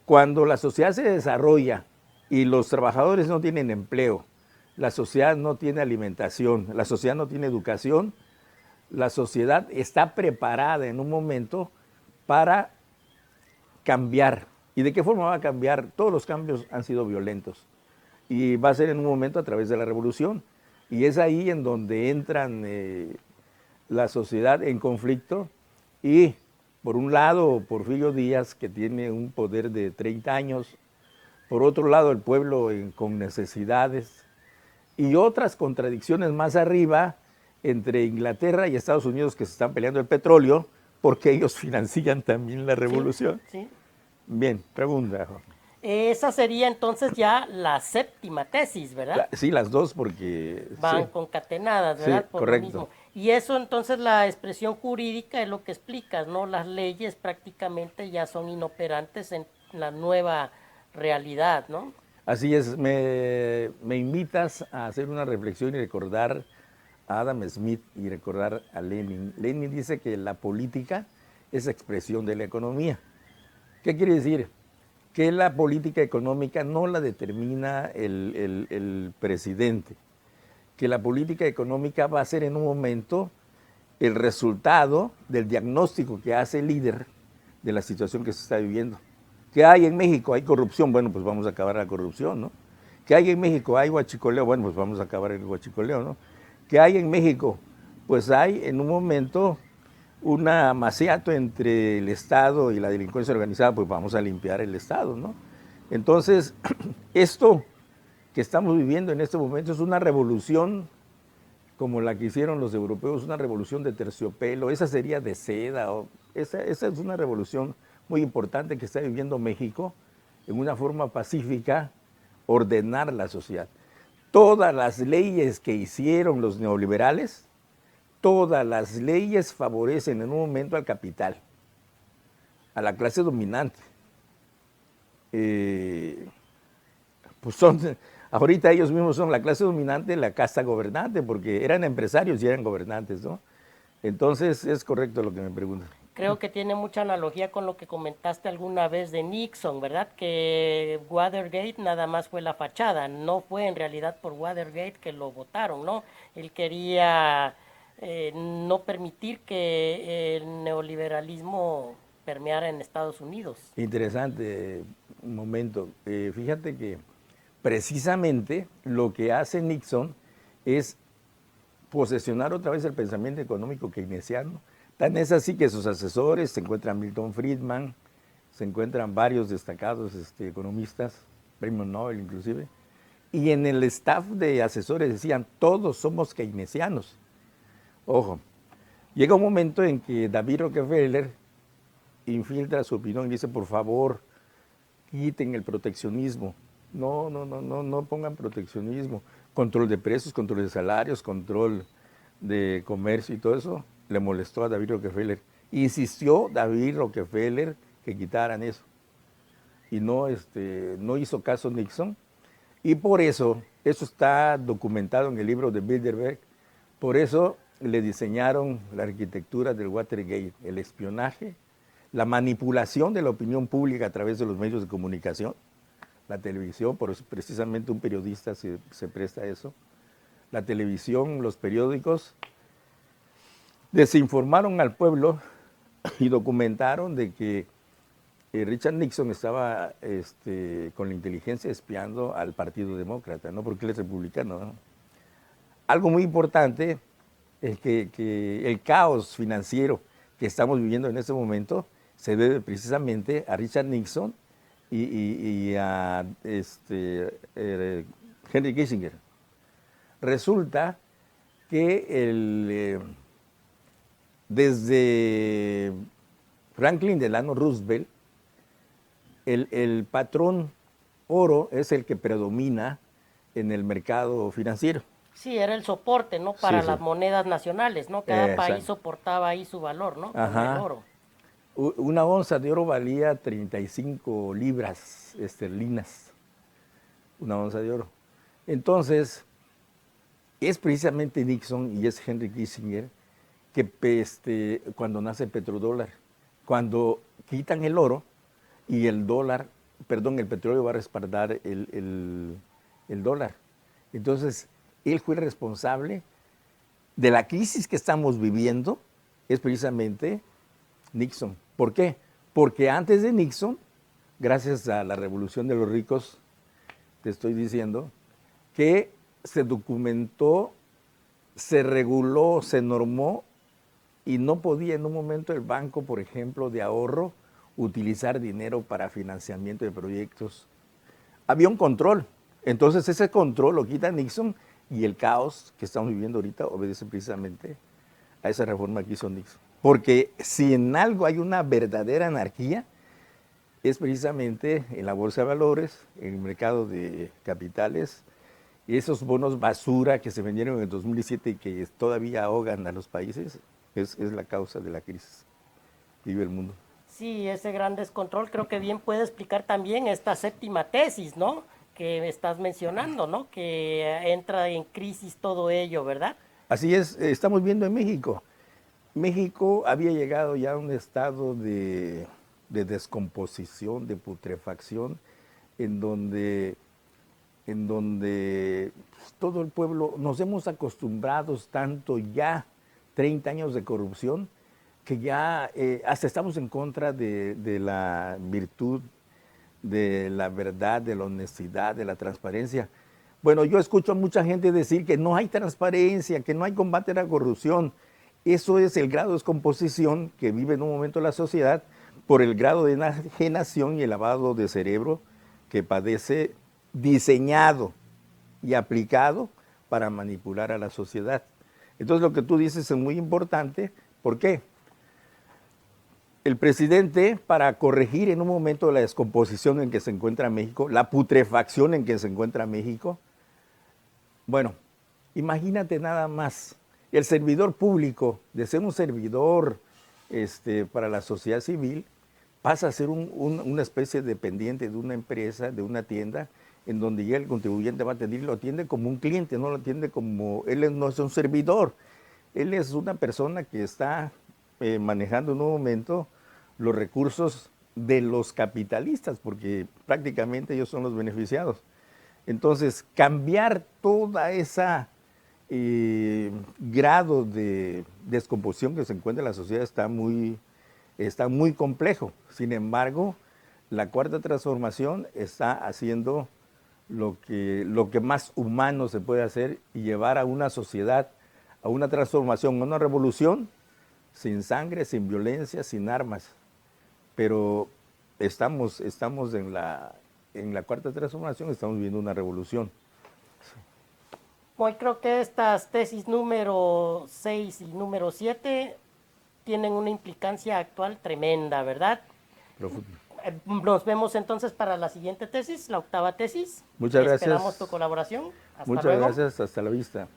Cuando la sociedad se desarrolla y los trabajadores no tienen empleo, la sociedad no tiene alimentación, la sociedad no tiene educación, la sociedad está preparada en un momento para cambiar. ¿Y de qué forma va a cambiar? Todos los cambios han sido violentos y va a ser en un momento a través de la revolución. Y es ahí en donde entran la sociedad en conflicto y, por un lado, Porfirio Díaz, que tiene un poder de 30 años, por otro lado, el pueblo con necesidades y otras contradicciones más arriba entre Inglaterra y Estados Unidos, que se están peleando el petróleo porque ellos financian también la revolución. Sí, sí. Bien, pregunta, Jorge. Esa sería entonces ya la séptima tesis, ¿verdad? Sí, las dos porque... Van sí, concatenadas, sí, ¿verdad? Por lo correcto. mismo. Y eso entonces la expresión jurídica es lo que explicas, ¿no? Las leyes prácticamente ya son inoperantes en la nueva realidad, ¿no? Así es, me invitas a hacer una reflexión y recordar a Adam Smith y recordar a Lenin. Lenin dice que la política es expresión de la economía. ¿Qué quiere decir? Que la política económica no la determina el presidente, que la política económica va a ser en un momento el resultado del diagnóstico que hace el líder de la situación que se está viviendo. ¿Qué hay en México? Hay corrupción, bueno, pues vamos a acabar la corrupción, ¿no? ¿Qué hay en México? Hay huachicoleo, bueno, pues vamos a acabar el huachicoleo, ¿no? ¿Qué hay en México? Pues hay en un momento un amaciato entre el Estado y la delincuencia organizada, pues vamos a limpiar el Estado, ¿no? Entonces, esto que estamos viviendo en este momento es una revolución como la que hicieron los europeos, una revolución de terciopelo, esa sería de seda, esa es una revolución muy importante que está viviendo México en una forma pacífica, ordenar la sociedad. Todas las leyes que hicieron los neoliberales, todas las leyes favorecen en un momento al capital, a la clase dominante. Pues ahorita ellos mismos son la clase dominante, la casta gobernante, porque eran empresarios y eran gobernantes, ¿no? Entonces es correcto lo que me preguntan. Creo que tiene mucha analogía con lo que comentaste alguna vez de Nixon, ¿verdad? Que Watergate nada más fue la fachada, no fue en realidad por Watergate que lo votaron, ¿no? Él quería no permitir que el neoliberalismo permeara en Estados Unidos. Interesante momento. Fíjate que precisamente lo que hace Nixon es posesionar otra vez el pensamiento económico keynesiano. Tan es así que sus asesores, se encuentran Milton Friedman, se encuentran varios destacados economistas, premio Nobel inclusive, y en el staff de asesores decían, todos somos keynesianos. Ojo, llega un momento en que David Rockefeller infiltra su opinión y dice, por favor, quiten el proteccionismo. No pongan proteccionismo. Control de precios, control de salarios, control de comercio y todo eso le molestó a David Rockefeller. Insistió David Rockefeller que quitaran eso. Y no hizo caso Nixon. Y por eso está documentado en el libro de Bilderberg, por eso le diseñaron la arquitectura del Watergate, el espionaje, la manipulación de la opinión pública a través de los medios de comunicación, la televisión, por eso precisamente un periodista se presta a eso, la televisión, los periódicos, desinformaron al pueblo y documentaron de que Richard Nixon estaba con la inteligencia espiando al Partido Demócrata, ¿no? Porque él es republicano, ¿no? Algo muy importante es que el caos financiero que estamos viviendo en este momento se debe precisamente a Richard Nixon y a Henry Kissinger. Resulta que desde Franklin Delano Roosevelt, el patrón oro es el que predomina en el mercado financiero. Sí, era el soporte, ¿no? Para Sí. las monedas nacionales, ¿no? Cada país Exacto. soportaba ahí su valor, ¿no? Con el Ajá. oro. Una onza de oro valía 35 libras esterlinas, una onza de oro. Entonces, es precisamente Nixon y es Henry Kissinger que cuando nace el petrodólar, cuando quitan el oro y el dólar perdón, el petróleo va a respaldar el dólar. Entonces, él fue el responsable de la crisis que estamos viviendo, es precisamente Nixon. ¿Por qué? Porque antes de Nixon, gracias a la revolución de los ricos, te estoy diciendo, que se documentó, se reguló, se normó y no podía en un momento el banco, por ejemplo, de ahorro, utilizar dinero para financiamiento de proyectos. Había un control. Entonces ese control lo quita Nixon y el caos que estamos viviendo ahorita obedece precisamente a esa reforma que hizo Nixon. Porque si en algo hay una verdadera anarquía, es precisamente en la bolsa de valores, en el mercado de capitales, y esos bonos basura que se vendieron en el 2017 y que todavía ahogan a los países, es la causa de la crisis que vive el mundo. Sí, ese gran descontrol creo que bien puede explicar también esta séptima tesis, ¿no? Que estás mencionando, ¿no? Que entra en crisis todo ello, ¿verdad? Así es, estamos viendo en México. México había llegado ya a un estado de descomposición, de putrefacción, en donde pues, todo el pueblo nos hemos acostumbrado tanto ya, 30 años de corrupción, que ya hasta estamos en contra de la virtud, de la verdad, de la honestidad, de la transparencia. Bueno, yo escucho a mucha gente decir que no hay transparencia, que no hay combate a la corrupción. Eso es el grado de descomposición que vive en un momento la sociedad por el grado de enajenación y el lavado de cerebro que padece, diseñado y aplicado para manipular a la sociedad. Entonces lo que tú dices es muy importante. ¿Por qué? El presidente, para corregir en un momento la descomposición en que se encuentra México, la putrefacción en que se encuentra México, bueno, imagínate nada más, el servidor público, de ser un servidor para la sociedad civil, pasa a ser una especie de dependiente de una empresa, de una tienda, en donde ya el contribuyente va a atender y lo atiende como un cliente, no lo atiende como, él no es un servidor, él es una persona que está manejando en un momento los recursos de los capitalistas, porque prácticamente ellos son los beneficiados. Entonces, cambiar toda esa grado de descomposición que se encuentra en la sociedad está muy complejo. Sin embargo, la cuarta transformación está haciendo lo que más humano se puede hacer y llevar a una sociedad, a una transformación, a una revolución sin sangre, sin violencia, sin armas. Pero estamos en la cuarta transformación, estamos viviendo una revolución. Hoy creo que estas tesis número 6 y número 7 tienen una implicancia actual tremenda, ¿verdad? Nos vemos entonces para la siguiente tesis, la octava tesis. Muchas gracias. Esperamos tu colaboración. Hasta Muchas luego. gracias, hasta la vista.